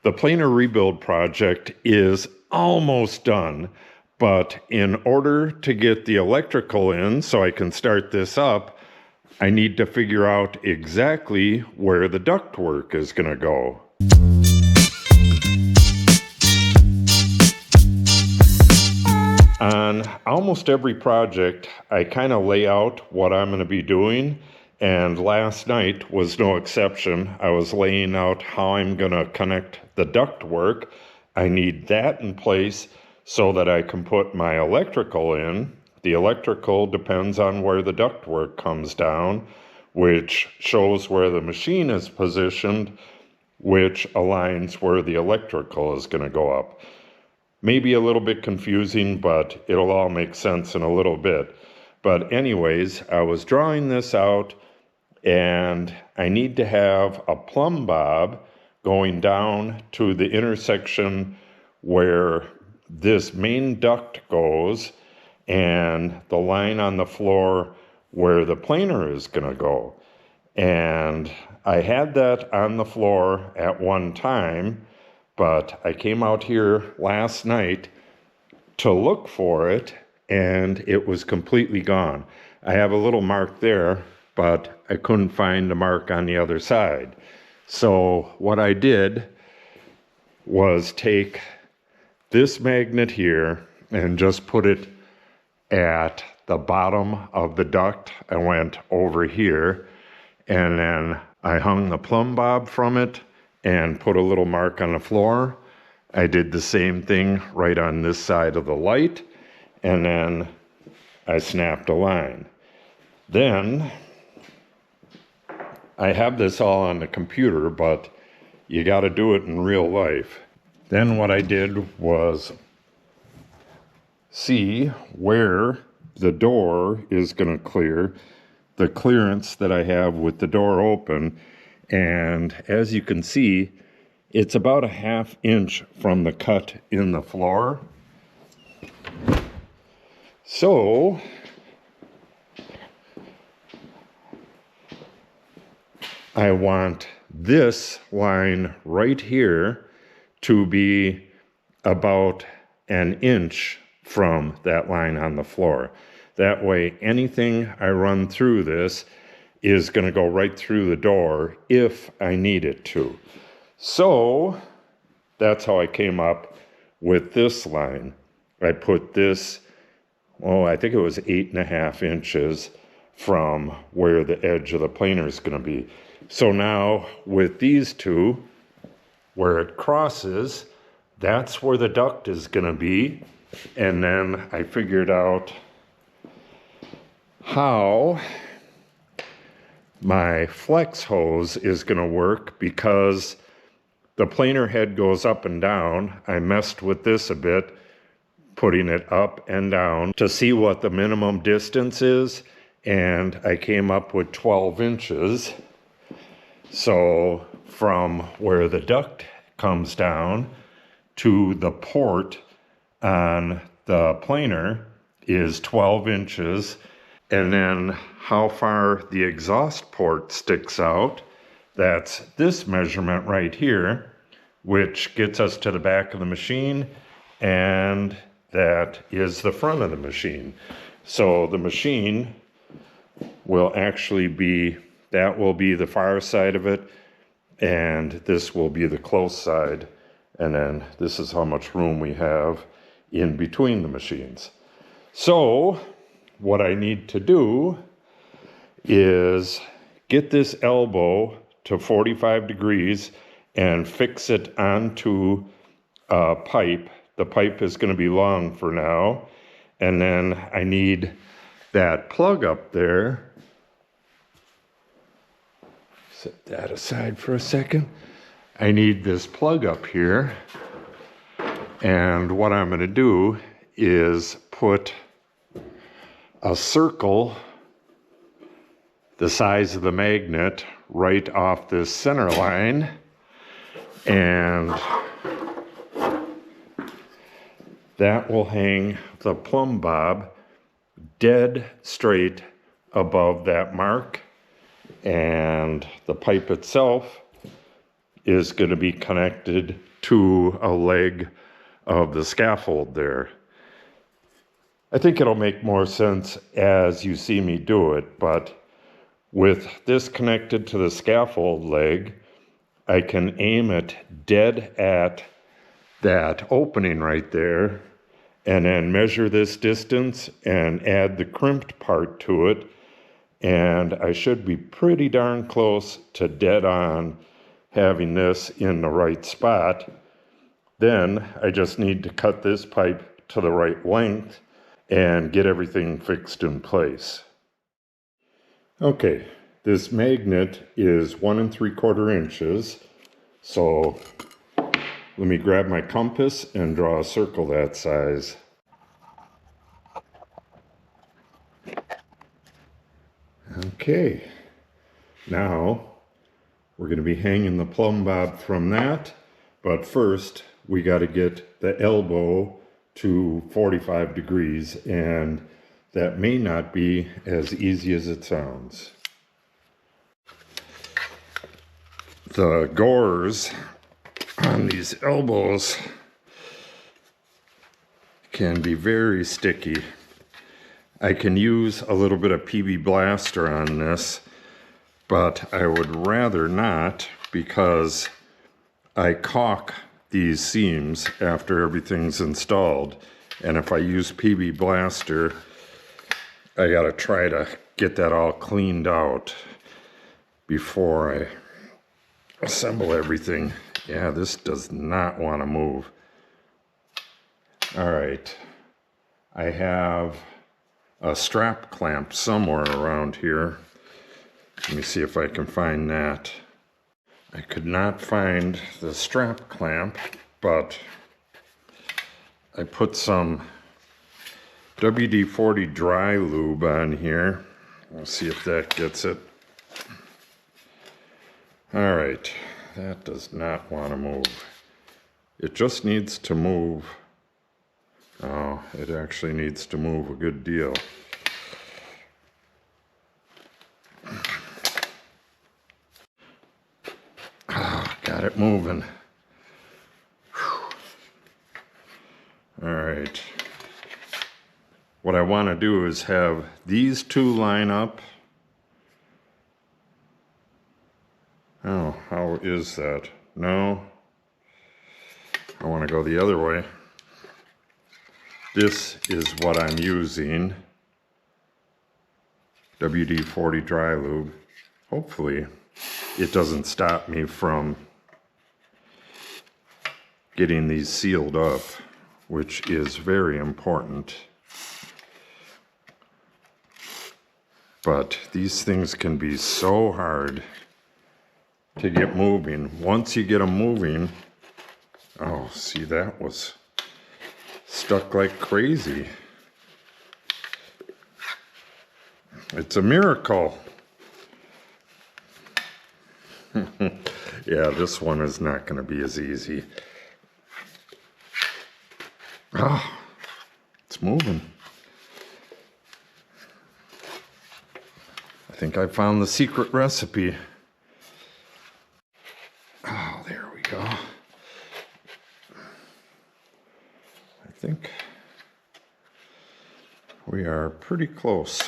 The planer rebuild project is almost done, but in order to get the electrical in so I can start this up, I need to figure out exactly where the ductwork is going to go. On almost every project, I kind of lay out what I'm going to be doing, and last night was no exception. I was laying out how I'm going to connect the ductwork. I need that in place so that I can put my electrical in. The electrical depends on where the ductwork comes down, which shows where the machine is positioned, which aligns where the electrical is going to go up. Maybe a little bit confusing, but it'll all make sense in a little bit. But anyways, I was drawing this out, and I need to have a plumb bob going down to the intersection where this main duct goes and the line on the floor where the planer is going to go. And I had that on the floor at one time, but I came out here last night to look for it, and it was completely gone. I have a little mark there, but I couldn't find the mark on the other side. So what I did was take this magnet here and just put it at the bottom of the duct. I went over here, and then I hung the plumb bob from it and put a little mark on the floor. I did the same thing right on this side of the light, and then I snapped a line. Then I have this all on the computer, but you got to do it in real life. Then what I did was see where the door is going to clear, the clearance that I have with the door open. And as you can see, it's about a 1/2 inch from the cut in the floor. So I want this line right here to be about 1 inch from that line on the floor. That way, anything I run through this is going to go right through the door if I need it to. So that's how I came up with this line. I put this, I think it was 8.5 inches from where the edge of the planer is going to be. So now with these two, where it crosses, that's where the duct is going to be. And then I figured out how my flex hose is going to work, because the planer head goes up and down. I messed with this a bit, putting it up and down to see what the minimum distance is, and I came up with 12 inches. So from where the duct comes down to the port on the planer is 12 inches. And then how far the exhaust port sticks out, that's this measurement right here, which gets us to the back of the machine, and that is the front of the machine. So the machine will actually be, that will be the far side of it, and this will be the close side, and then this is how much room we have in between the machines. So what I need to do is get this elbow to 45 degrees and fix it onto a pipe. The pipe is going to be long for now. And then I need that plug up there. Set that aside for a second. I need this plug up here. And what I'm going to do is put a circle the size of the magnet right off this center line, and that will hang the plumb bob dead straight above that mark, and the pipe itself is going to be connected to a leg of the scaffold there. I think it'll make more sense as you see me do it, but with this connected to the scaffold leg, I can aim it dead at that opening right there and then measure this distance and add the crimped part to it, and I should be pretty darn close to dead on having this in the right spot. Then I just need to cut this pipe to the right length and get everything fixed in place. Okay, this magnet is 1 3/4 inches, so let me grab my compass and draw a circle that size. Okay, now we're going to be hanging the plumb bob from that, but first we got to get the elbow to 45 degrees, and that may not be as easy as it sounds. The gores on these elbows can be very sticky. I can use a little bit of PB Blaster on this, but I would rather not, because I caulk these seams after everything's installed, and if I use PB Blaster, I gotta try to get that all cleaned out before I assemble everything. Yeah, this does not want to move. All right, I have a strap clamp somewhere around here. Let me see if I can find that. I could not find the strap clamp, but I put some WD-40 dry lube on here. Let's see if that gets it. All right, that does not want to move. It just needs to move. Oh, it actually needs to move a good deal. Oh, got it moving. Whew. All right. What I want to do is have these two line up. Oh, how is that? No. I want to go the other way. This is what I'm using. WD-40 dry lube. Hopefully it doesn't stop me from getting these sealed up, which is very important. But these things can be so hard to get moving. Once you get them moving, oh, see, that was stuck like crazy. It's a miracle. Yeah, this one is not going to be as easy. Ah, it's moving. I think I found the secret recipe. Oh, there we go. I think we are pretty close.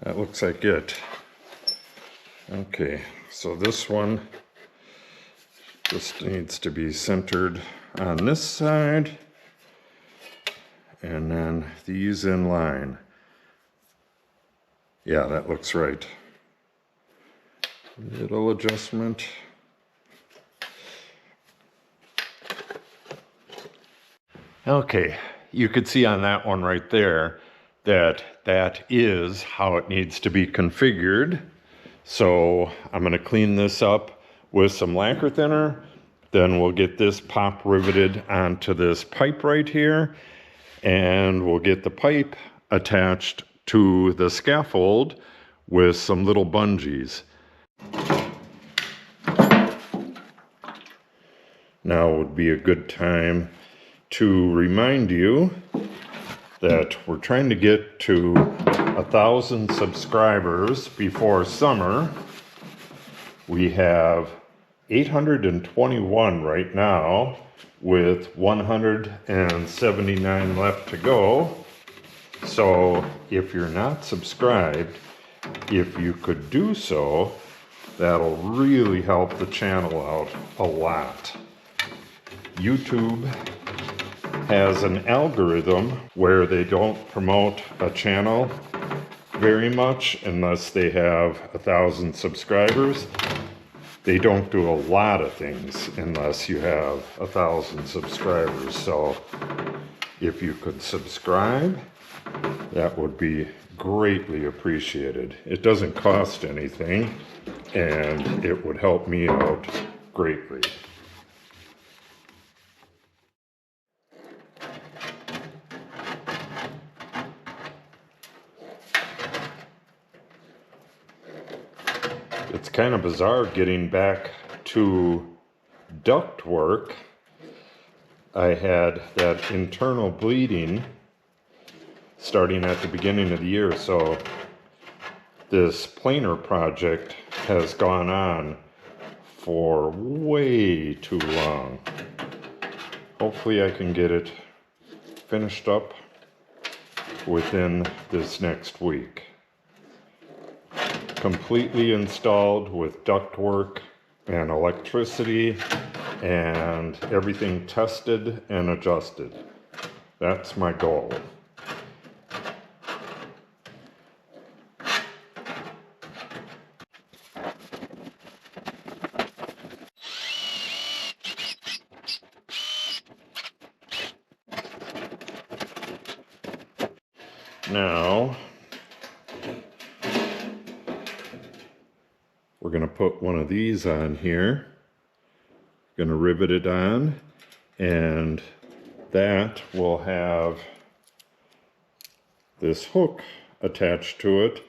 That looks like it. Okay, so this one just needs to be centered on this side, and then these in line. Yeah, that looks right. Little adjustment. Okay, you could see on that one right there that that is how it needs to be configured. So I'm going to clean this up with some lacquer thinner. Then we'll get this pop riveted onto this pipe right here, and we'll get the pipe attached to the scaffold with some little bungees. Now would be a good time to remind you that we're trying to get to 1,000 subscribers before summer. We have 821 right now, with 179 left to go. So if you're not subscribed, if you could do so, that'll really help the channel out a lot. YouTube has an algorithm where they don't promote a channel very much unless they have 1,000 subscribers. They don't do a lot of things unless you have 1,000 subscribers. So if you could subscribe, that would be greatly appreciated. It doesn't cost anything, and it would help me out greatly. It's kind of bizarre getting back to ductwork. I had that internal bleeding starting at the beginning of the year, so this planer project has gone on for way too long. Hopefully I can get it finished up within this next week. Completely installed with ductwork and electricity and everything tested and adjusted. That's my goal. Now, we're going to put one of these on here. Going to rivet it on, and that will have this hook attached to it,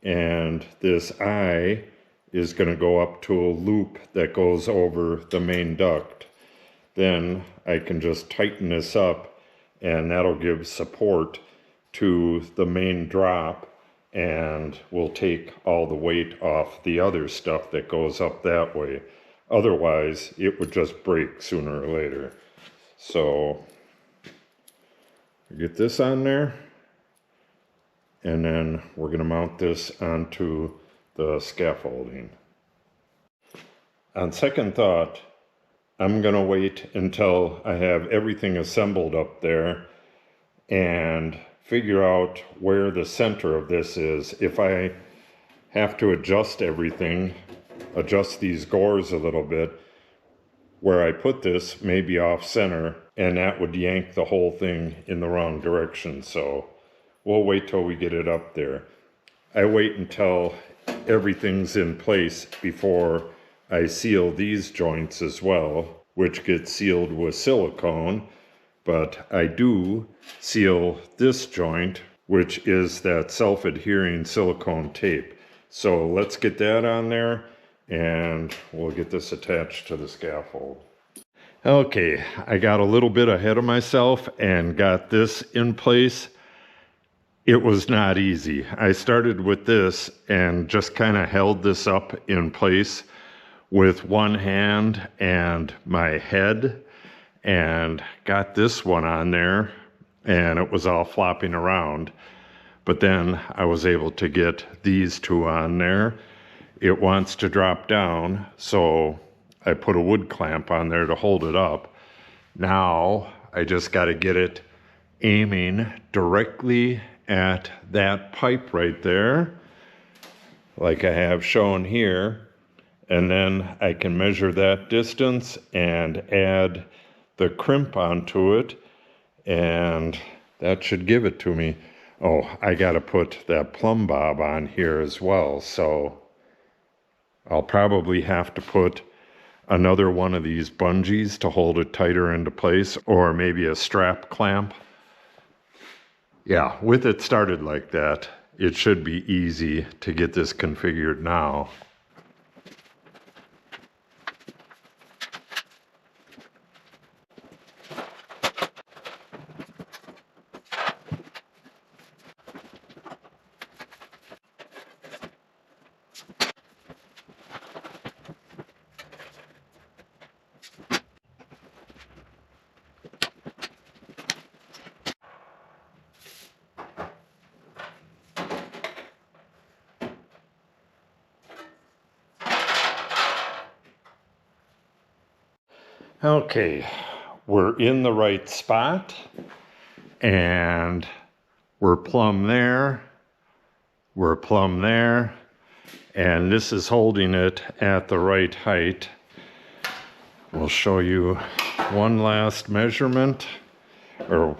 and this eye is going to go up to a loop that goes over the main duct. Then I can just tighten this up, and that'll give support to the main drop, and will take all the weight off the other stuff that goes up that way. Otherwise, it would just break sooner or later. So, get this on there, and then we're going to mount this onto the scaffolding. On second thought, I'm going to wait until I have everything assembled up there and figure out where the center of this is. If I have to adjust everything, adjust these gores a little bit, where I put this may be off center, and that would yank the whole thing in the wrong direction. So we'll wait till we get it up there. I wait until everything's in place before I seal these joints as well, which get sealed with silicone. But I do seal this joint, which is that self-adhering silicone tape. So let's get that on there, and we'll get this attached to the scaffold. Okay, I got a little bit ahead of myself and got this in place. It was not easy. I started with this and just kind of held this up in place with one hand and my head, and got this one on there, and it was all flopping around. But then I was able to get these two on there. It wants to drop down, so I put a wood clamp on there to hold it up. Now I just got to get it aiming directly at that pipe right there, like I have shown here, and then I can measure that distance and add the crimp onto it, and that should give it to me. Oh, I got to put that plumb bob on here as well, so I'll probably have to put another one of these bungees to hold it tighter into place, or maybe a strap clamp. Yeah, with it started like that, it should be easy to get this configured now. Okay, we're in the right spot and we're plumb there, we're plumb there, and this is holding it at the right height. We'll show you one last measurement, or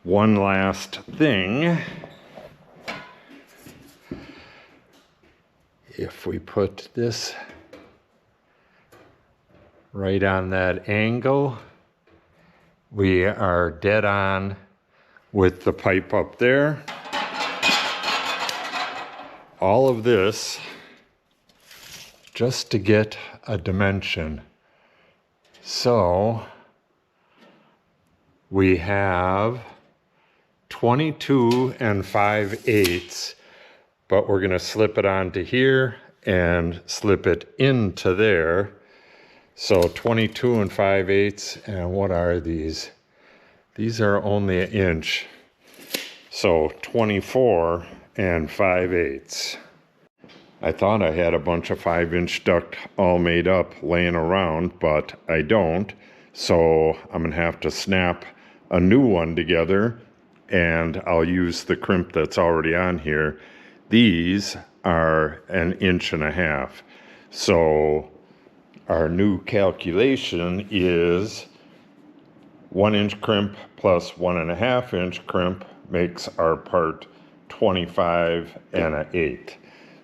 one last thing. If we put this right on that angle, we are dead on with the pipe up there. All of this just to get a dimension. So we have 22 5/8, but we're going to slip it onto here and slip it into there. So 22 5/8, and what are these? These are only 1 inch. So 24 5/8. I thought I had a bunch of 5-inch duct all made up laying around, but I don't. So I'm gonna have to snap a new one together, and I'll use the crimp that's already on here. These are 1.5 inches. So our new calculation is 1 inch crimp plus 1.5 inch crimp makes our part 25 1/8.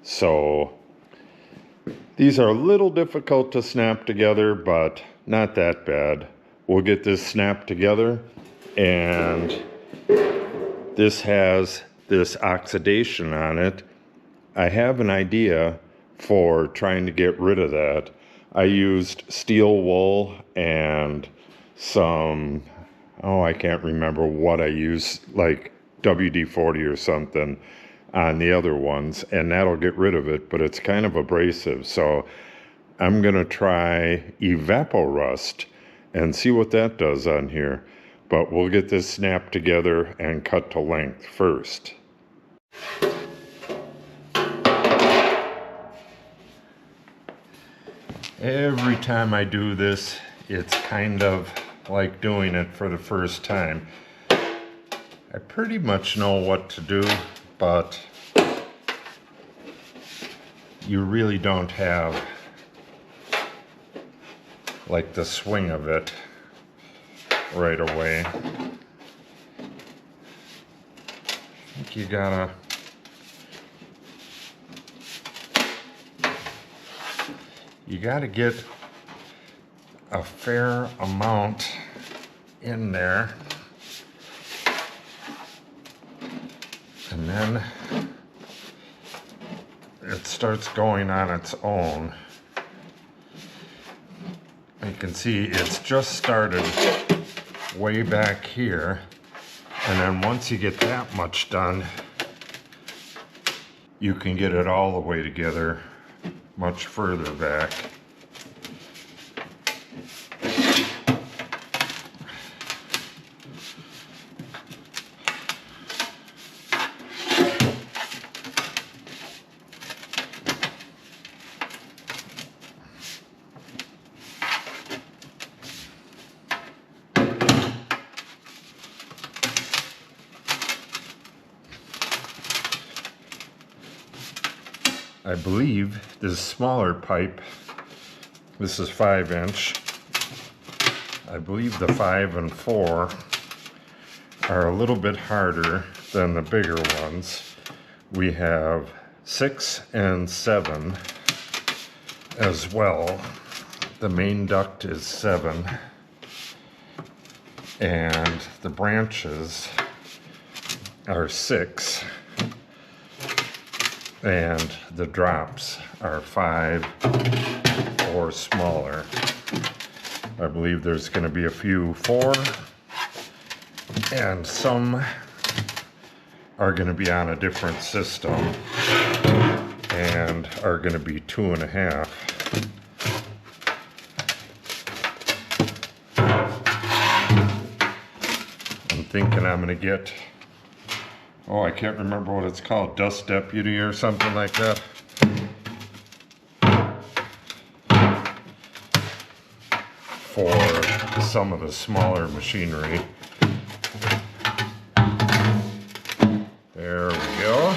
So these are a little difficult to snap together, but not that bad. We'll get this snapped together, and this has this oxidation on it. I have an idea for trying to get rid of that. I used steel wool and some, I can't remember what I used, like WD-40 or something on the other ones, and that'll get rid of it, but it's kind of abrasive. So I'm gonna try Evapo-Rust and see what that does on here. But we'll get this snapped together and cut to length first. Every time I do this, it's kind of like doing it for the first time. I pretty much know what to do, but you really don't have like the swing of it right away. I think you gotta get a fair amount in there, and then it starts going on its own. You can see it's just started way back here, and then once you get that much done, you can get it all the way together much further back. I believe this smaller pipe, this is 5-inch. I believe the 5 and 4 are a little bit harder than the bigger ones. We have 6 and 7 as well. The main duct is 7, and the branches are 6. And the drops are 5 or smaller. I believe there's going to be a few 4, and some are going to be on a different system and are going to be 2.5. I'm thinking I'm going to get, I can't remember what it's called, Dust Deputy or something like that. for some of the smaller machinery. There we go.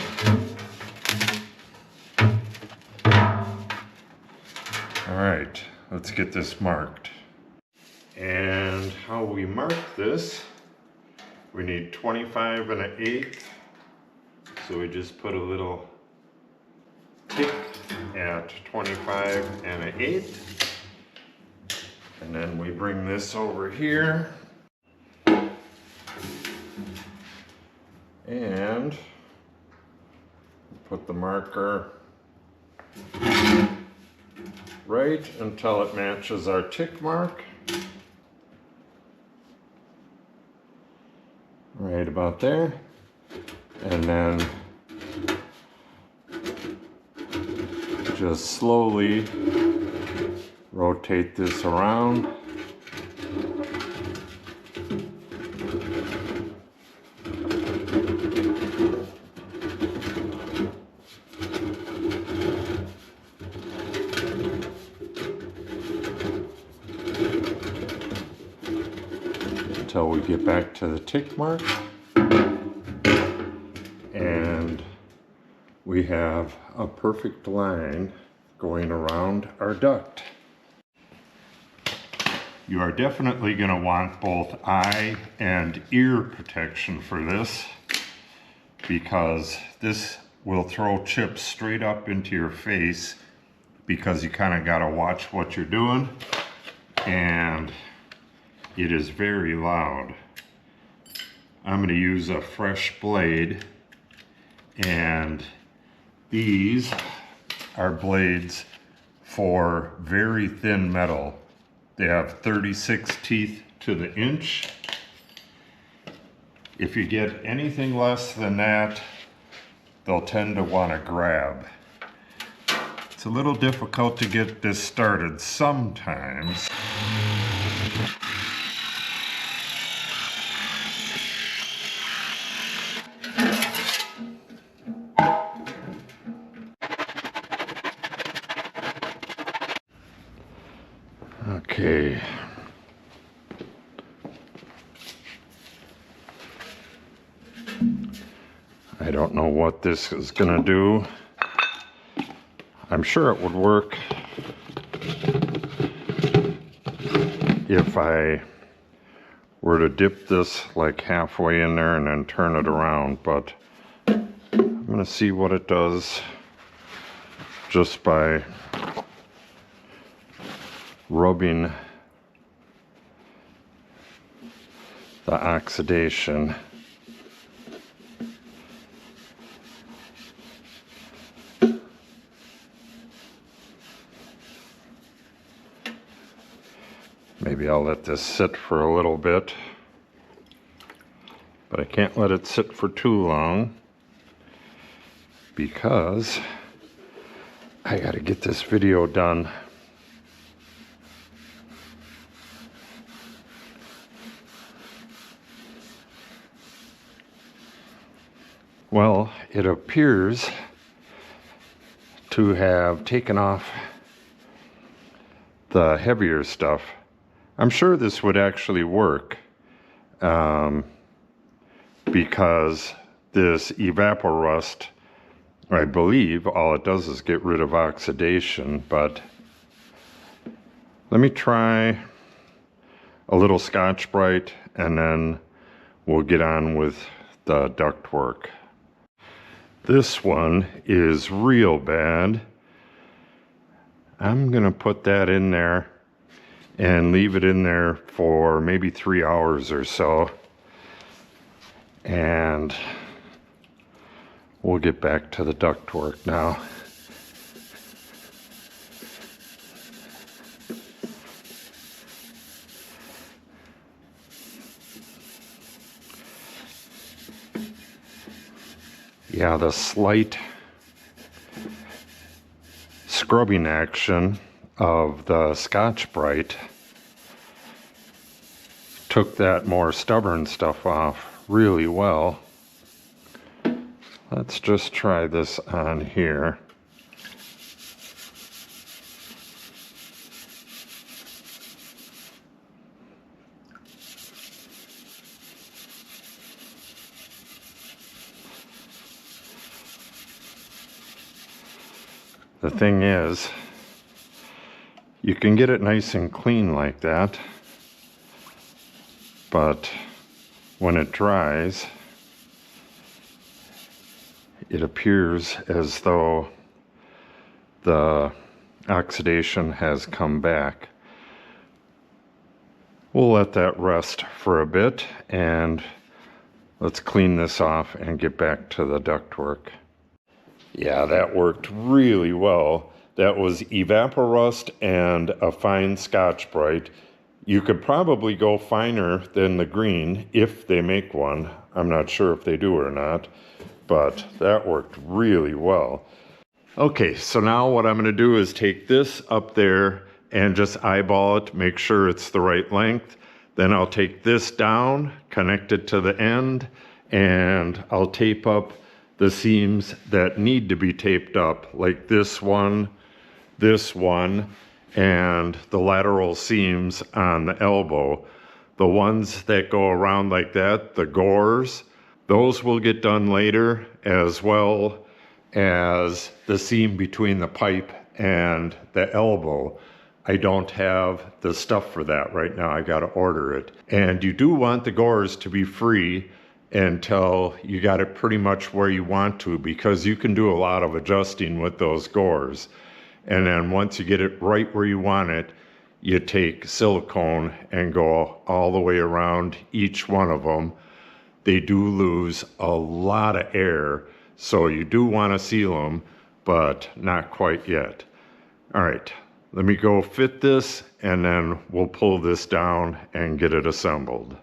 All right, let's get this marked. And how we mark this, we need 25 1/8. So we just put a little tick at 25 1/8. And then we bring this over here. And put the marker right until it matches our tick mark. Right about there. And then just slowly rotate this around. Until we get back to the tick mark. And we have a perfect line going around our duct. You are definitely going to want both eye and ear protection for this, because this will throw chips straight up into your face, because you kind of got to watch what you're doing, and it is very loud. I'm going to use a fresh blade, and these are blades for very thin metal. They have 36 teeth to the inch. If you get anything less than that, they'll tend to want to grab. It's a little difficult to get this started sometimes. Okay. I don't know what this is gonna do. I'm sure it would work if I were to dip this like halfway in there and then turn it around, but I'm gonna see what it does just by rubbing the oxidation. Maybe I'll let this sit for a little bit, but I can't let it sit for too long because I gotta get this video done. Well, it appears to have taken off the heavier stuff. I'm sure this would actually work because this evaporust, I believe all it does is get rid of oxidation, but let me try a little Scotch-Brite and then we'll get on with the ductwork. This one is real bad. I'm gonna put that in there and leave it in there for maybe 3 hours or so. And we'll get back to the ductwork now. Yeah, the slight scrubbing action of the Scotch-Brite took that more stubborn stuff off really well. Let's just try this on here. The thing is, you can get it nice and clean like that, but when it dries, it appears as though the oxidation has come back. We'll let that rest for a bit, and let's clean this off and get back to the ductwork. Yeah, that worked really well. That was Evaporust and a fine Scotch-Brite. You could probably go finer than the green if they make one. I'm not sure if they do or not, but that worked really well. Okay, so now what I'm going to do is take this up there and just eyeball it, make sure it's the right length. Then I'll take this down, connect it to the end, and I'll tape up the seams that need to be taped up, like this one, and the lateral seams on the elbow. The ones that go around like that, the gores, those will get done later, as well as the seam between the pipe and the elbow. I don't have the stuff for that right now. I got to order it. And you do want the gores to be free until you got it pretty much where you want to, because you can do a lot of adjusting with those gores. And then once you get it right where you want it, you take silicone and go all the way around each one of them. They do lose a lot of air, so you do want to seal them, but not quite yet. All right, let me go fit this, and then we'll pull this down and get it assembled.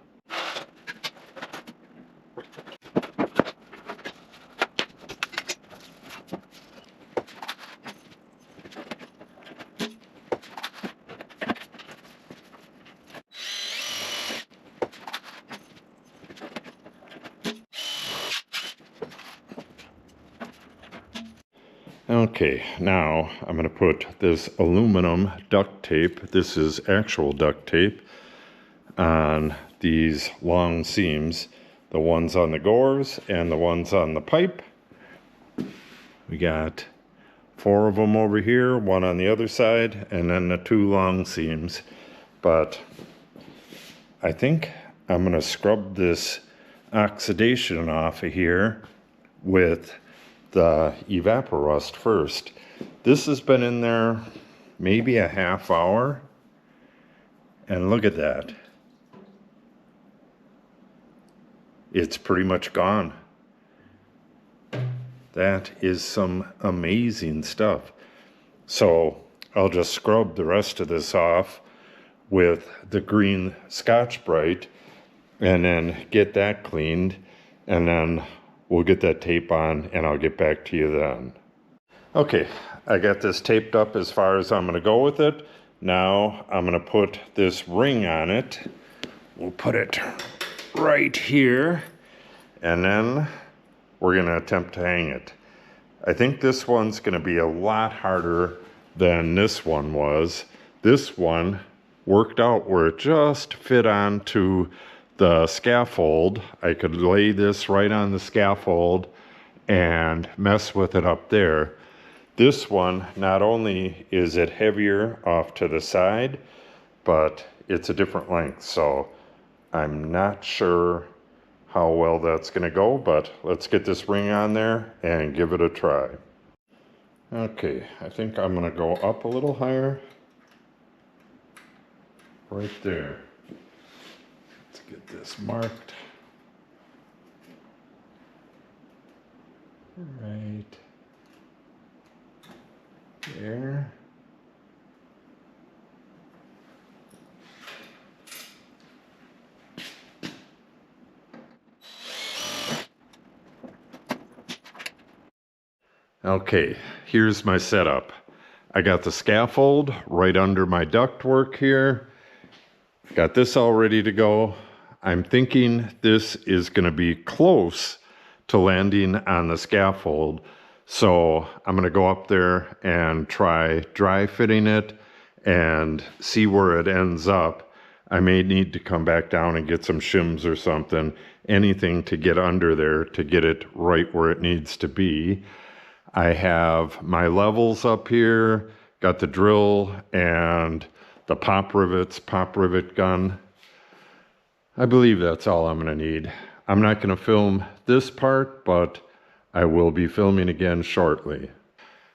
Okay, now I'm going to put this aluminum duct tape, this is actual duct tape, on these long seams, the ones on the gores and the ones on the pipe. We got 4 of them over here, 1 on the other side, and then the 2 long seams. But I think I'm going to scrub this oxidation off of here with the Evaporust first. This has been in there maybe a half hour, and look at that. It's pretty much gone. That is some amazing stuff. So I'll just scrub the rest of this off with the green Scotch-Brite and then get that cleaned, and then we'll get that tape on and I'll get back to you then. Okay, I got this taped up as far as I'm going to go with it. Now I'm going to put this ring on it. We'll put it right here, and then we're going to attempt to hang it. I think this one's going to be a lot harder than this one was. This one worked out where it just fit onto the scaffold. I could lay this right on the scaffold and mess with it up there. This one, not only is it heavier off to the side, but it's a different length, so I'm not sure how well that's going to go, but let's get this ring on there and give it a try. Okay, I think I'm going to go up a little higher. Right there. Let's get this marked. Right there. Okay, here's my setup. I got the scaffold right under my ductwork here. Got this all ready to go. I'm thinking this is going to be close to landing on the scaffold. So I'm going to go up there and try dry fitting it and see where it ends up. I may need to come back down and get some shims or something, anything to get under there to get it right where it needs to be. I have my levels up here, got the drill and the pop rivet gun. I believe that's all I'm going to need. I'm not going to film this part, but I will be filming again shortly.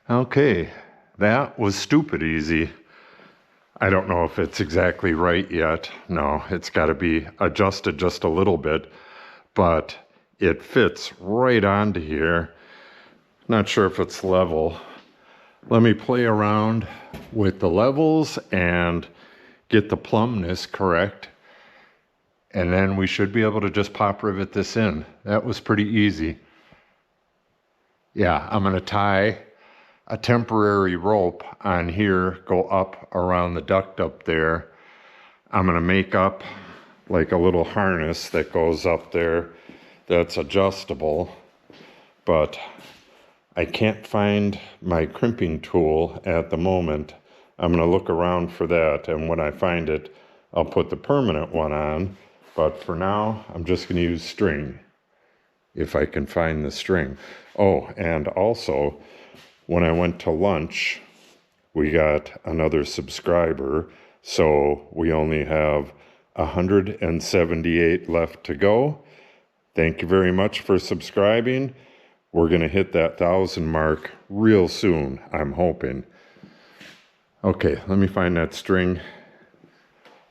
Okay, that was stupid easy. I don't know if it's exactly right yet. No, it's got to be adjusted just a little bit, but it fits right onto here. Not sure if it's level. Let me play around with the levels and get the plumbness correct. And then we should be able to just pop rivet this in. That was pretty easy. Yeah, I'm going to tie a temporary rope on here, go up around the duct up there. I'm going to make up like a little harness that goes up there that's adjustable, but I can't find my crimping tool at the moment. I'm going to look around for that, and when I find it, I'll put the permanent one on. But for now, I'm just going to use string, if I can find the string. Oh, and also, when I went to lunch, we got another subscriber, so we only have 178 left to go. Thank you very much for subscribing. We're going to hit that 1,000 mark real soon, I'm hoping. Okay, let me find that string,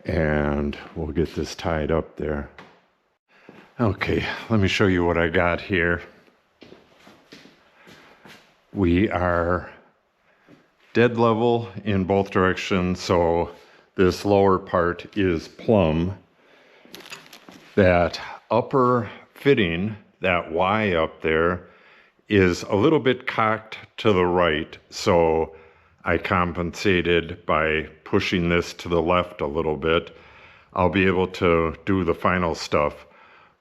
and we'll get this tied up there. Okay, let me show you what I got here. We are dead level in both directions, so this lower part is plumb. That upper fitting, that Y up there, is a little bit cocked to the right, so I compensated by pushing this to the left a little bit. I'll be able to do the final stuff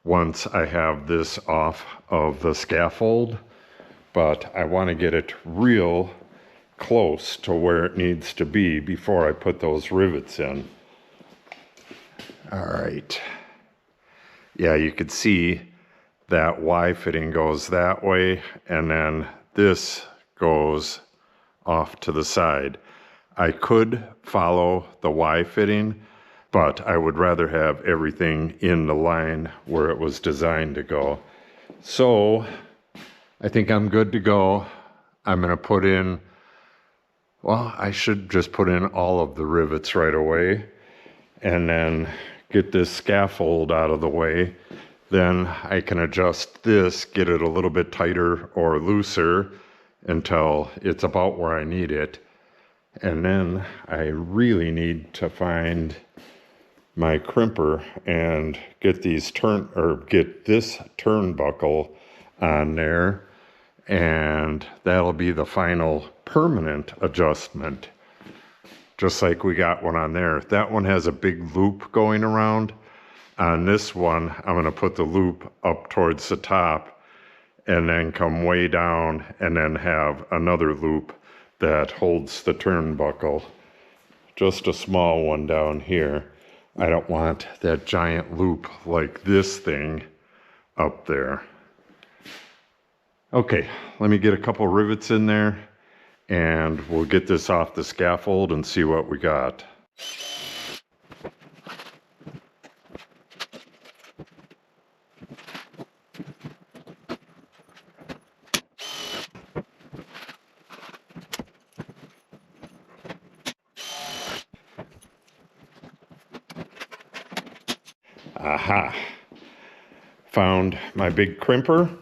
once I have this off of the scaffold, but I want to get it real close to where it needs to be before I put those rivets in. All right. Yeah, you could see that Y fitting goes that way, and then this goes off to the side. I could follow the Y fitting, but I would rather have everything in the line where it was designed to go. So I think I'm good to go. I'm going to put in, well, I should just put in all of the rivets right away and then get this scaffold out of the way. Then I can adjust this, get it a little bit tighter or looser until it's about where I need it. And then I really need to find my crimper and get this turnbuckle on there, and that'll be the final permanent adjustment. Just like we got one on there. That one has a big loop going around. On this one, I'm going to put the loop up towards the top and then come way down and then have another loop that holds the turnbuckle. Just a small one down here. I don't want that giant loop like this thing up there. Okay, let me get a couple rivets in there and we'll get this off the scaffold and see what we got. Aha, found my big crimper.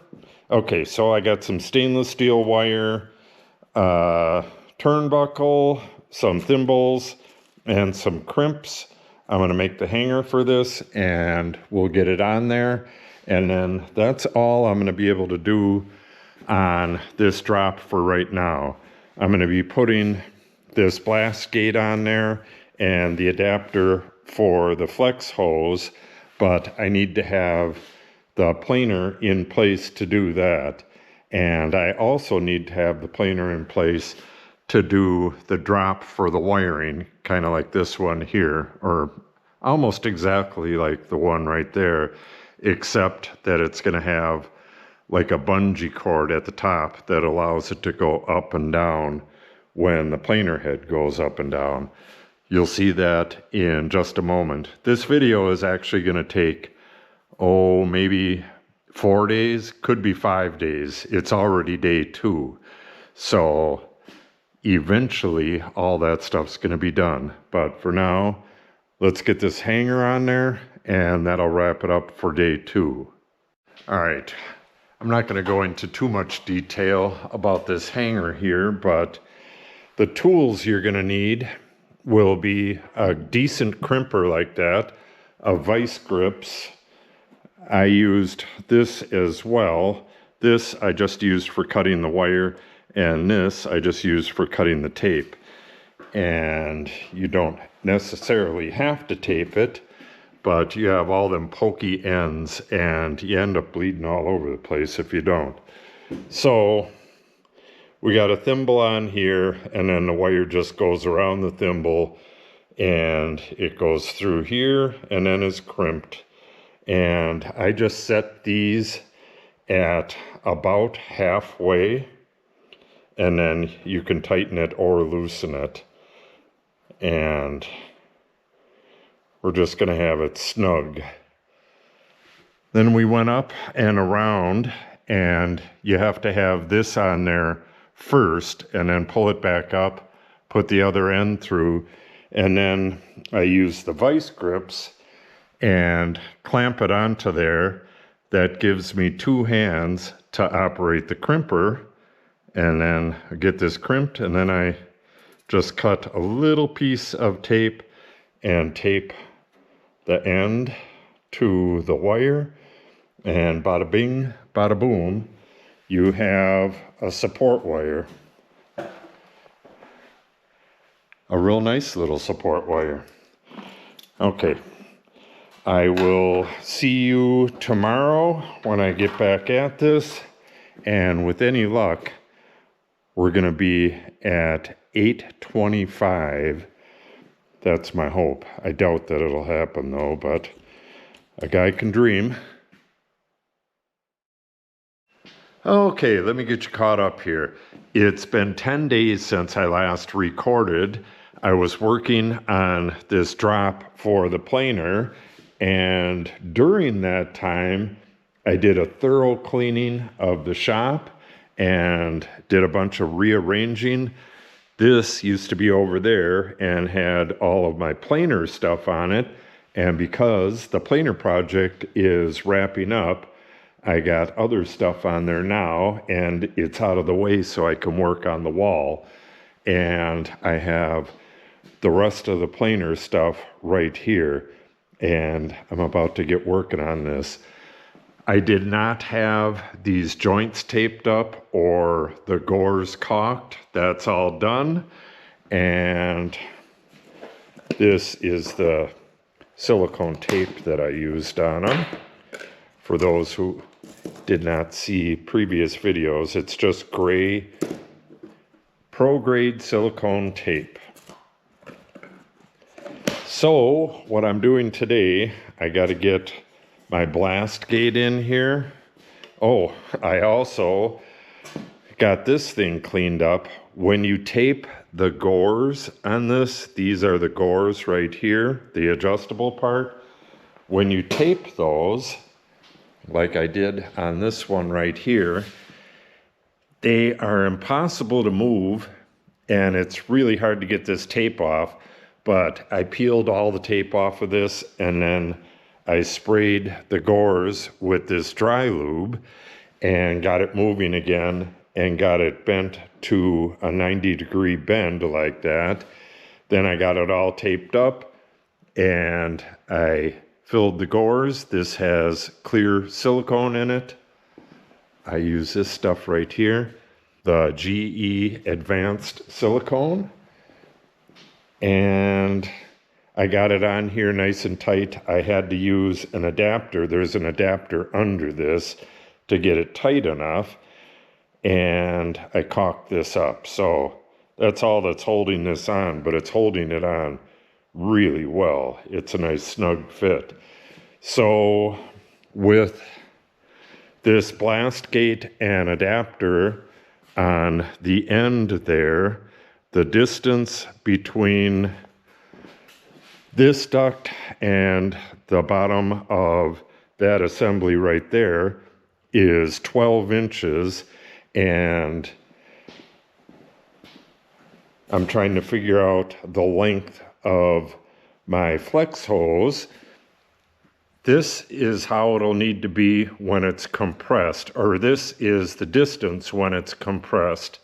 Okay, so I got some stainless steel wire, turnbuckle, some thimbles, and some crimps. I'm going to make the hanger for this and we'll get it on there. And then that's all I'm going to be able to do on this drop for right now. I'm going to be putting this blast gate on there and the adapter for the flex hose, but I need to have the planer in place to do that. And I also need to have the planer in place to do the drop for the wiring, kind of like this one here, or almost exactly like the one right there, except that it's going to have like a bungee cord at the top that allows it to go up and down when the planer head goes up and down. You'll see that in just a moment. This video is actually going to take, maybe 4 days, could be 5 days. It's already day 2. So eventually all that stuff's going to be done. But for now, let's get this hanger on there, and that'll wrap it up for day 2. All right, I'm not going to go into too much detail about this hanger here, but the tools you're going to need will be a decent crimper like that, a vice grips. I used this as well. This I just used for cutting the wire, and this I just used for cutting the tape. And you don't necessarily have to tape it, but you have all them pokey ends and you end up bleeding all over the place if you don't. So we got a thimble on here, and then the wire just goes around the thimble and it goes through here and then is crimped. And I just set these at about halfway, and then you can tighten it or loosen it. And we're just going to have it snug. Then we went up and around, and you have to have this on there first and then pull it back up, put the other end through, and then I use the vice grips and clamp it onto there. That gives me 2 hands to operate the crimper, and then I get this crimped, and then I just cut a little piece of tape and tape the end to the wire, and bada bing, bada boom, you have a support wire. A real nice little support wire. Okay, I will see you tomorrow when I get back at this, and with any luck, we're going to be at 825. That's my hope. I doubt that it'll happen though, but a guy can dream. Okay, let me get you caught up here. It's been 10 days since I last recorded. I was working on this drop for the planer, and during that time, I did a thorough cleaning of the shop and did a bunch of rearranging. This used to be over there and had all of my planer stuff on it, and because the planer project is wrapping up, I got other stuff on there now, and it's out of the way so I can work on the wall. And I have the rest of the planer stuff right here, and I'm about to get working on this. I did not have these joints taped up or the gores caulked. That's all done. And this is the silicone tape that I used on them. For those who did not see previous videos, it's just gray pro-grade silicone tape. So what I'm doing today, I got to get my blast gate in here. Oh, I also got this thing cleaned up. When you tape the gores on this, these are the gores right here, the adjustable part. When you tape those, like I did on this one right here, they are impossible to move, and it's really hard to get this tape off, but I peeled all the tape off of this, and then I sprayed the gores with this dry lube and got it moving again and got it bent to a 90-degree bend like that. Then I got it all taped up and I filled the gores. This has clear silicone in it. I use this stuff right here, the GE Advanced Silicone. And I got it on here nice and tight. I had to use an adapter. There's an adapter under this to get it tight enough. And I caulked this up. So that's all that's holding this on, but it's holding it on really well. It's a nice snug fit. So with this blast gate and adapter on the end there, the distance between this duct and the bottom of that assembly right there is 12 inches, and I'm trying to figure out the length of my flex hose. This is how it'll need to be when it's compressed, or this is the distance when it's compressed.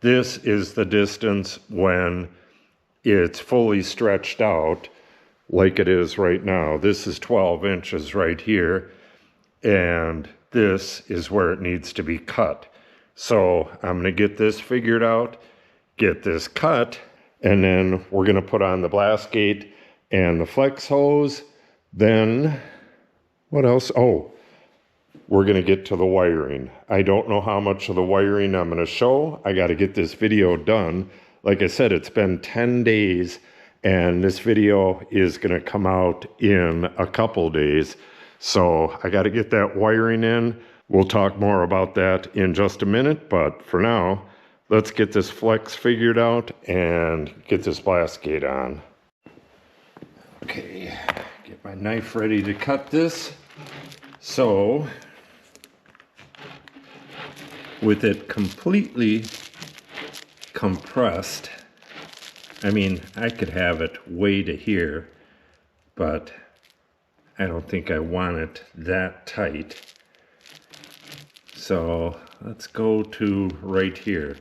This is the distance when it's fully stretched out like it is right now. This is 12 inches right here, and this is where it needs to be cut. So I'm going to get this figured out, get this cut, and then we're going to put on the blast gate and the flex hose. Then, what else? Oh, we're going to get to the wiring. I don't know how much of the wiring I'm going to show. I got to get this video done. Like I said, it's been 10 days, and this video is going to come out in a couple days. So I got to get that wiring in. We'll talk more about that in just a minute, but for now, let's get this flex figured out and get this blast gate on. Okay, get my knife ready to cut this. So, with it completely compressed, I mean, I could have it way to here, but I don't think I want it that tight. So let's go to right here.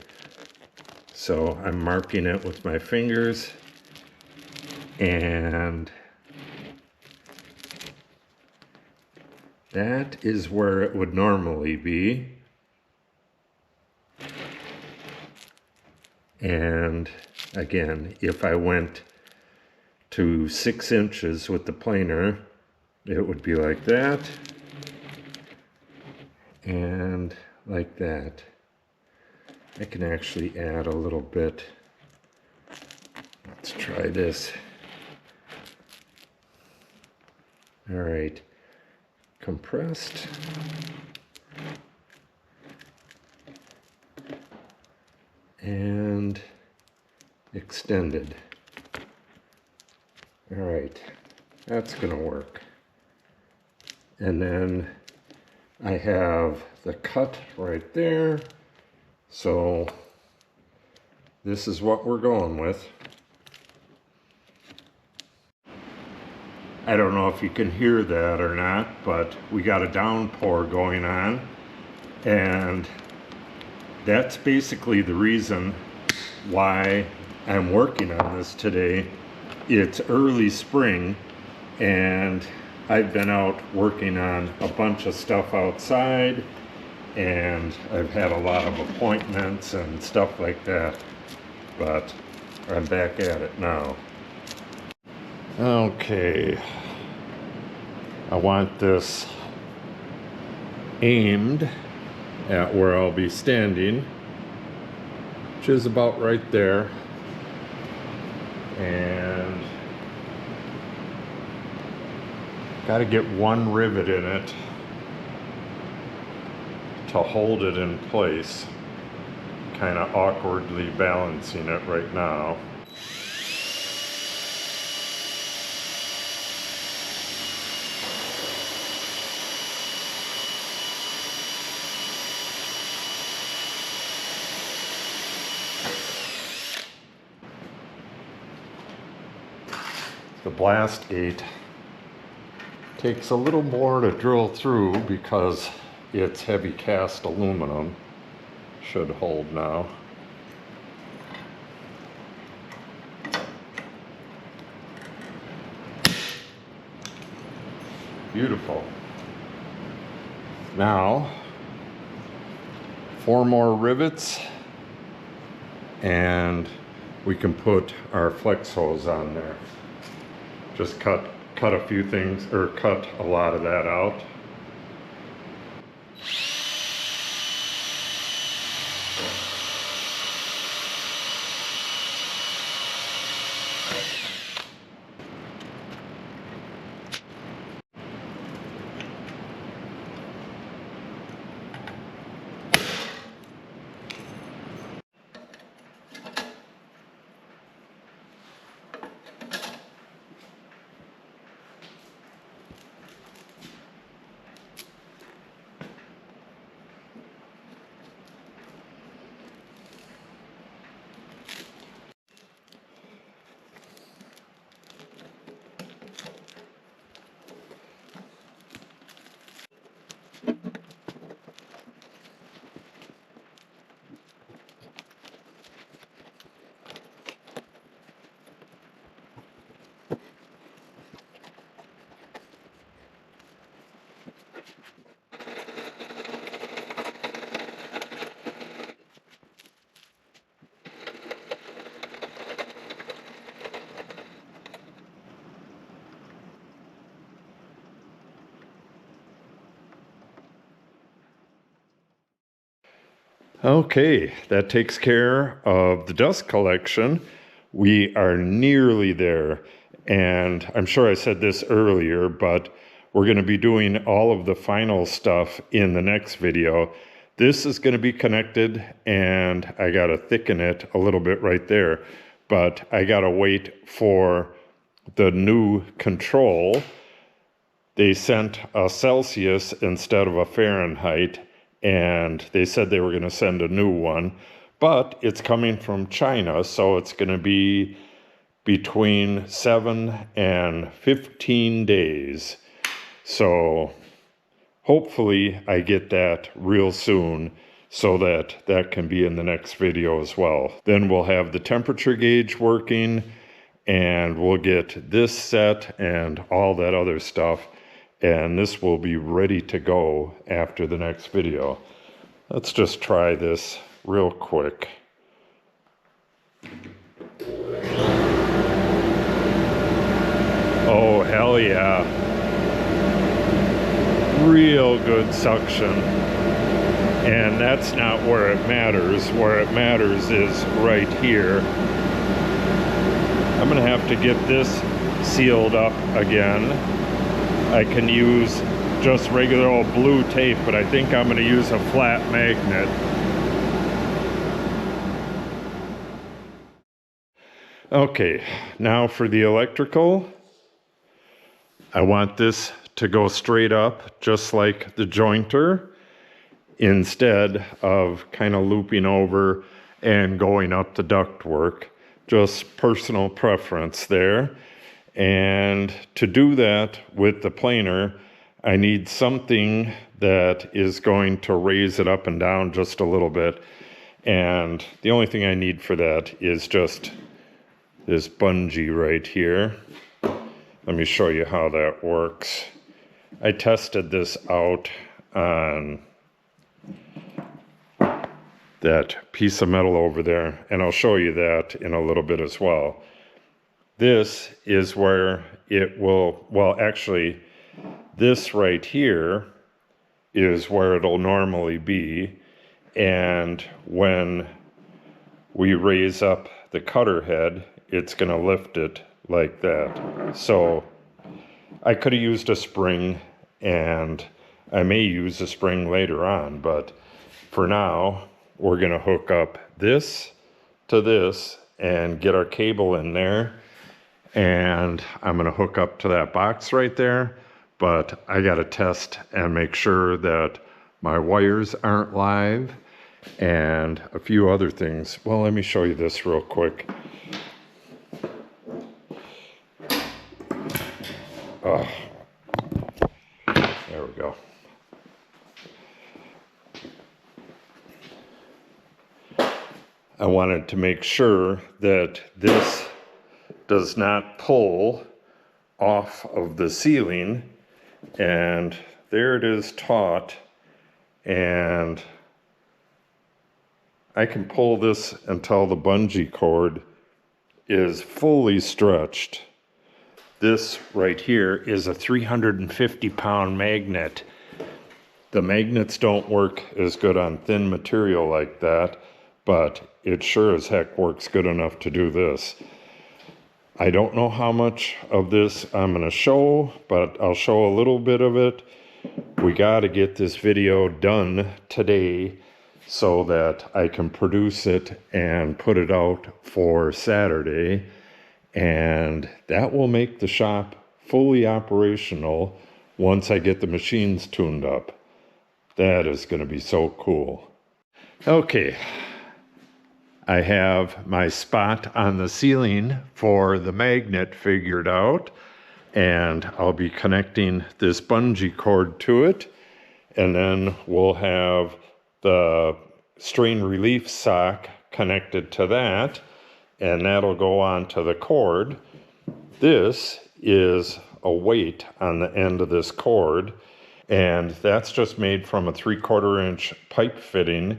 So I'm marking it with my fingers, and that is where it would normally be. And again, if I went to 6 inches with the planer, it would be like that and like that. I can actually add a little bit. Let's try this. All right, compressed. And extended. All right, that's gonna work. And then I have the cut right there. So this is what we're going with. I don't know if you can hear that or not, but we got a downpour going on, and that's basically the reason why I'm working on this today. It's early spring, and I've been out working on a bunch of stuff outside, and I've had a lot of appointments and stuff like that, but I'm back at it now. Okay, I want this aimed at where I'll be standing, which is about right there, and got to get one rivet in it to hold it in place. Kind of awkwardly balancing it right now. The blast gate takes a little more to drill through because it's heavy cast aluminum. Should hold now. Beautiful. Now, 4 more rivets, and we can put our flex hose on there. Just cut a few things, or cut a lot of that out. Okay, that takes care of the dust collection. We are nearly there. And I'm sure I said this earlier, but we're going to be doing all of the final stuff in the next video. This is going to be connected, and I got to thicken it a little bit right there. But I got to wait for the new control. They sent a Celsius instead of a Fahrenheit, and they said they were going to send a new one, but it's coming from China, so it's going to be between 7 and 15 days. So hopefully I get that real soon so that that can be in the next video as well. Then we'll have the temperature gauge working, and we'll get this set and all that other stuff, and this will be ready to go after the next video. Let's just try this real quick. Oh, hell yeah. Real good suction. And that's not where it matters. Where it matters is right here. I'm gonna have to get this sealed up again. I can use just regular old blue tape, but I think I'm gonna use a flat magnet. Okay, now for the electrical. I want this to go straight up, just like the jointer, instead of kind of looping over and going up the ductwork. Just personal preference there. And to do that with the planer, I need something that is going to raise it up and down just a little bit. And the only thing I need for that is just this bungee right here. Let me show you how that works. I tested this out on that piece of metal over there, and I'll show you that in a little bit as well. This is where it will, well, actually, this right here is where it'll normally be, and when we raise up the cutter head, it's going to lift it like that. So I could have used a spring, and I may use a spring later on, but for now, we're going to hook up this to this and get our cable in there. And I'm going to hook up to that box right there. But I got to test and make sure that my wires aren't live and a few other things. Well, let me show you this real quick. Oh, there we go. I wanted to make sure that this does not pull off of the ceiling, and there it is taut, and I can pull this until the bungee cord is fully stretched. This right here is a 350-pound magnet. The magnets don't work as good on thin material like that, but it sure as heck works good enough to do this. I don't know how much of this I'm going to show, but I'll show a little bit of it. We got to get this video done today so that I can produce it and put it out for Saturday. And that will make the shop fully operational once I get the machines tuned up. That is going to be so cool. Okay. I have my spot on the ceiling for the magnet figured out, and I'll be connecting this bungee cord to it, and then we'll have the strain relief sock connected to that, and that'll go on to the cord. This is a weight on the end of this cord, and that's just made from a 3/4 inch pipe fitting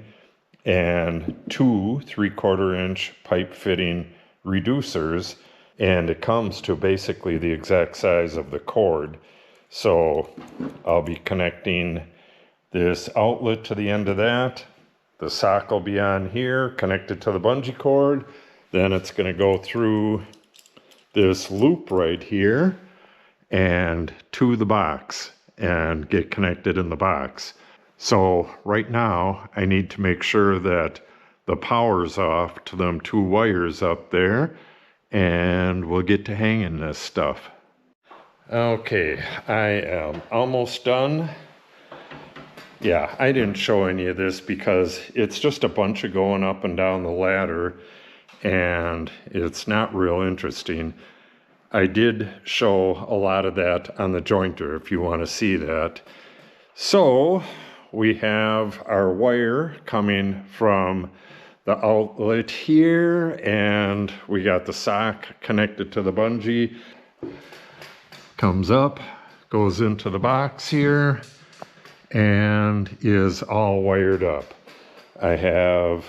and 2 3/4 inch pipe fitting reducers, and it comes to basically the exact size of the cord. So I'll be connecting this outlet to the end of that, The sock will be on here, connected to the bungee cord. Then it's going to go through this loop right here and to the box and get connected in the box. So right now I need to make sure that the power's off to them 2 wires up there, and we'll get to hanging this stuff. Okay, I am almost done. Yeah, I didn't show any of this because it's just a bunch of going up and down the ladder and it's not real interesting. I did show a lot of that on the jointer if you want to see that. So we have our wire coming from the outlet here, and we got the sock connected to the bungee. Comes up, goes into the box here, and is all wired up. I have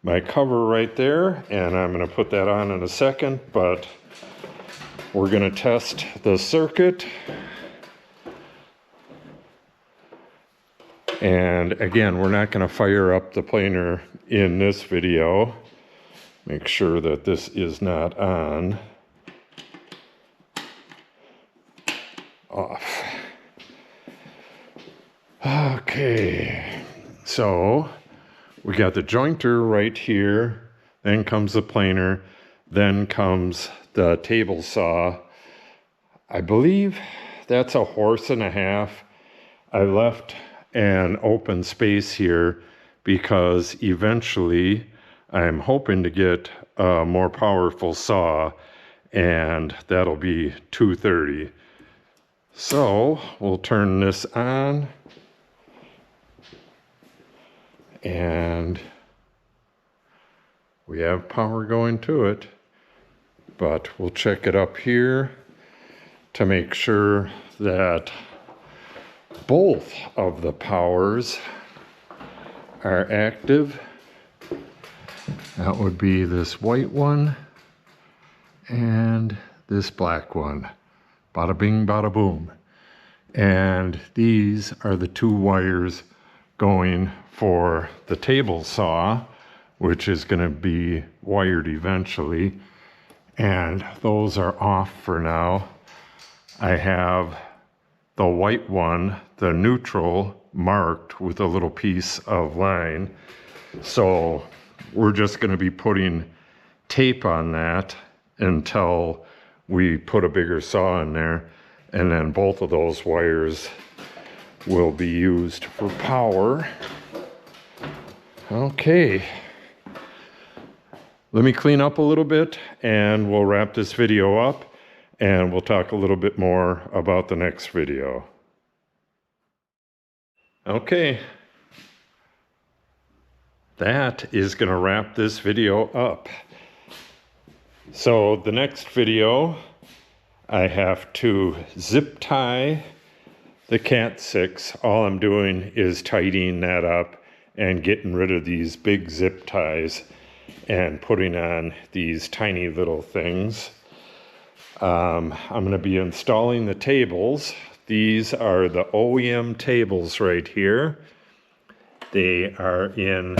my cover right there, and I'm going to put that on in a second, but we're going to test the circuit. And again, we're not going to fire up the planer in this video. Make sure that this is not on. Off. Okay, so we got the jointer right here, then comes the planer, then comes the table saw. I believe that's a 1.5 horses. I left an open space here because eventually I'm hoping to get a more powerful saw, and that'll be 230. So we'll turn this on, and we have power going to it, but we'll check it up here to make sure that both of the powers are active. That would be this white one and this black one. Bada bing, bada boom. And these are the 2 wires going for the table saw, which is going to be wired eventually. And those are off for now. I have the white one, the neutral, marked with a little piece of line. So we're just going to be putting tape on that until we put a bigger saw in there. And then both of those wires will be used for power. Okay. Let me clean up a little bit and we'll wrap this video up, and we'll talk a little bit more about the next video. Okay. That is going to wrap this video up. So the next video, I have to zip tie the Cat 6. All I'm doing is tidying that up and getting rid of these big zip ties and putting on these tiny little things. I'm going to be installing the tables. These are the OEM tables right here. They are in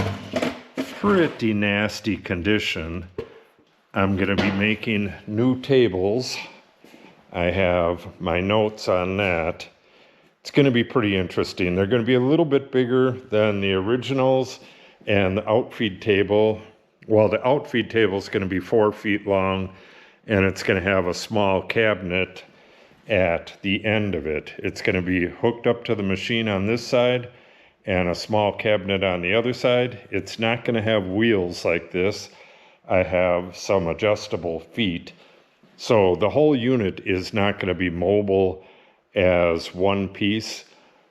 pretty nasty condition. I'm going to be making new tables. I have my notes on that. It's going to be pretty interesting. They're going to be a little bit bigger than the originals, and the outfeed table, well, the outfeed table is going to be 4 feet long, and it's going to have a small cabinet at the end of it. It's going to be hooked up to the machine on this side and a small cabinet on the other side. It's not going to have wheels like this. I have some adjustable feet. So the whole unit is not going to be mobile as one piece.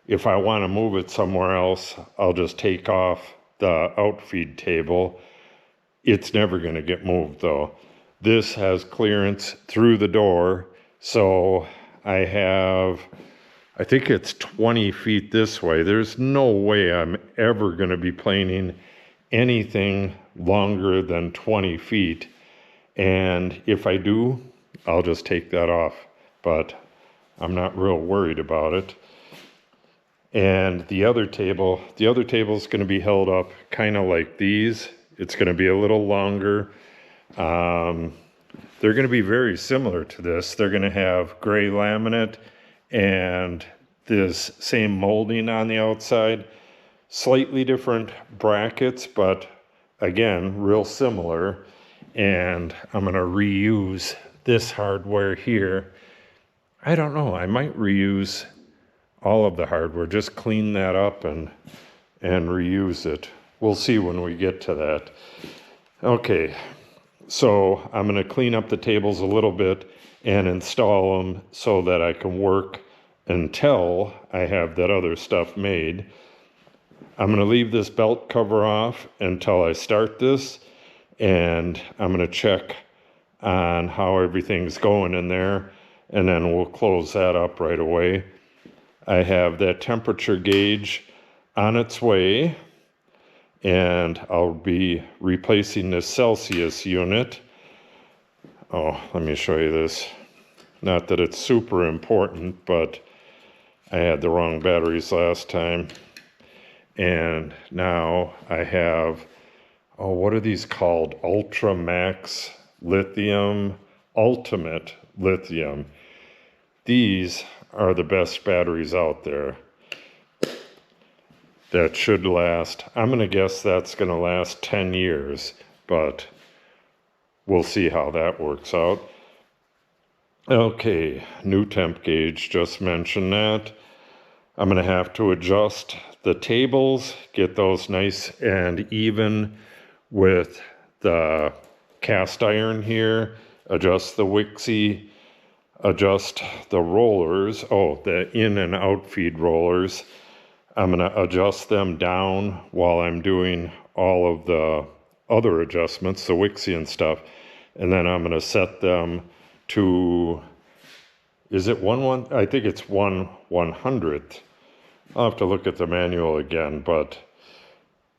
If I want to move it somewhere else, I'll just take off the outfeed table. It's never going to get moved though. This has clearance through the door, so I think it's 20 feet this way. There's no way I'm ever going to be planing anything longer than 20 feet. And if I do, I'll just take that off. But I'm not real worried about it. And the other table is going to be held up kind of like these. It's going to be a little longer. They're going to be very similar to this. They're going to have gray laminate and this same molding on the outside. Slightly different brackets, but again, real similar. And I'm going to reuse this hardware here. I don't know, I might reuse all of the hardware, just clean that up and reuse it. We'll see when we get to that. Okay, so I'm going to clean up the tables a little bit and install them so that I can work until I have that other stuff made. I'm going to leave this belt cover off until I start this, and I'm going to check on how everything's going in there, and then we'll close that up right away. I have that temperature gauge on its way, and I'll be replacing this Celsius unit. Oh, let me show you this. Not that it's super important, but I had the wrong batteries last time. And now I have, oh, what are these called? Ultra Max Lithium, Ultimate Lithium. These are the best batteries out there. That should last, I'm going to guess that's going to last 10 years, but we'll see how that works out. Okay, new temp gauge, just mentioned that. I'm going to have to adjust the tables, get those nice and even with the cast iron here, adjust the Wixie, adjust the rollers, the in and out feed rollers. I'm going to adjust them down while I'm doing all of the other adjustments, the Wixie and stuff, and then I'm going to set them to, is it I think it's 1/100th. I'll have to look at the manual again, but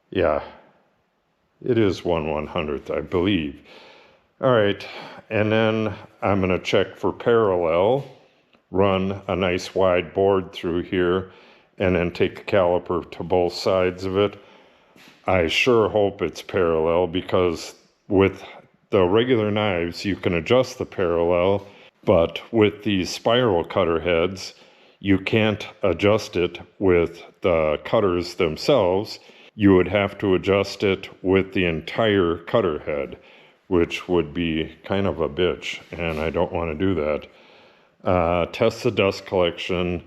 yeah, it is 1/100th, I believe. All right, and then I'm going to check for parallel, run a nice wide board through here, and then take the caliper to both sides of it. I sure hope it's parallel, because with the regular knives, you can adjust the parallel, but with these spiral cutter heads, you can't adjust it with the cutters themselves. You would have to adjust it with the entire cutter head, which would be kind of a bitch, and I don't want to do that. Test the dust collection.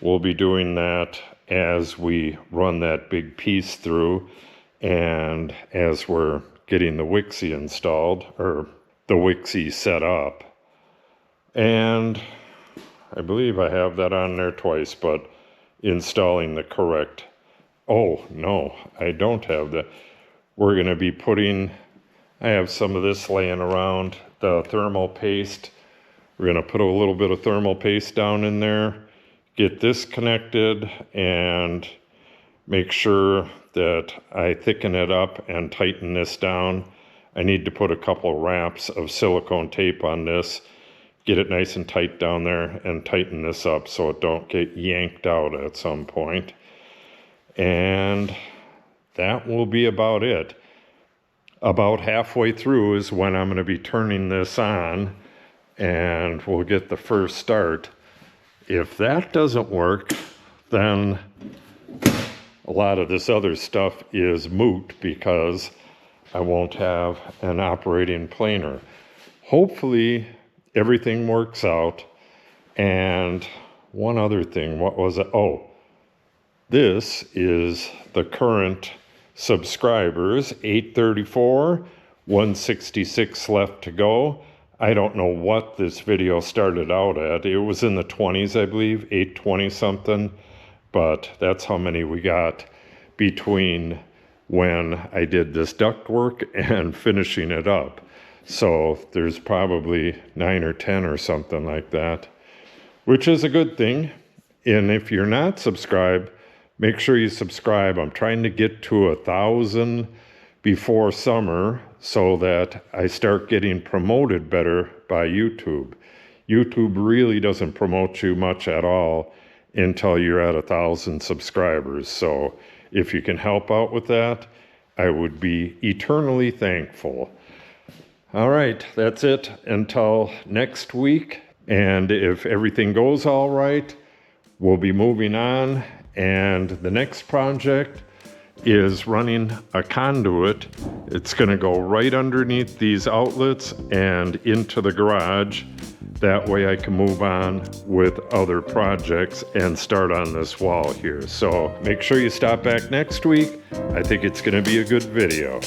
We'll be doing that as we run that big piece through and as we're getting the Wixie installed, or the Wixie set up. And I believe I have that on there twice, but installing the correct, oh no, I don't have that. We're going to be putting, I have some of this laying around, the thermal paste. We're going to put a little bit of thermal paste down in there, get this connected, and make sure that I thicken it up and tighten this down. I need to put a couple wraps of silicone tape on this, get it nice and tight down there, and tighten this up so it don't get yanked out at some point. And that will be about it. About halfway through is when I'm going to be turning this on, and we'll get the first start. If that doesn't work, then a lot of this other stuff is moot, because I won't have an operating planer. Hopefully everything works out. And one other thing, what was it? Oh, this is the current subscribers, 834, 166 left to go. I don't know what this video started out at. It was in the 20s, I believe, 820 something, but that's how many we got between when I did this ductwork and finishing it up. So there's probably 9 or 10 or something like that, which is a good thing. And if you're not subscribed, make sure you subscribe. I'm trying to get to 1,000 before summer so that I start getting promoted better by YouTube. YouTube really doesn't promote you much at all, until you're at 1,000 subscribers. So if you can help out with that, I would be eternally thankful. All right, that's it until next week. And if everything goes all right, we'll be moving on. And the next project is running a conduit. It's going to go right underneath these outlets and into the garage. That way I can move on with other projects and start on this wall here. So make sure you stop back next week. I think it's going to be a good video.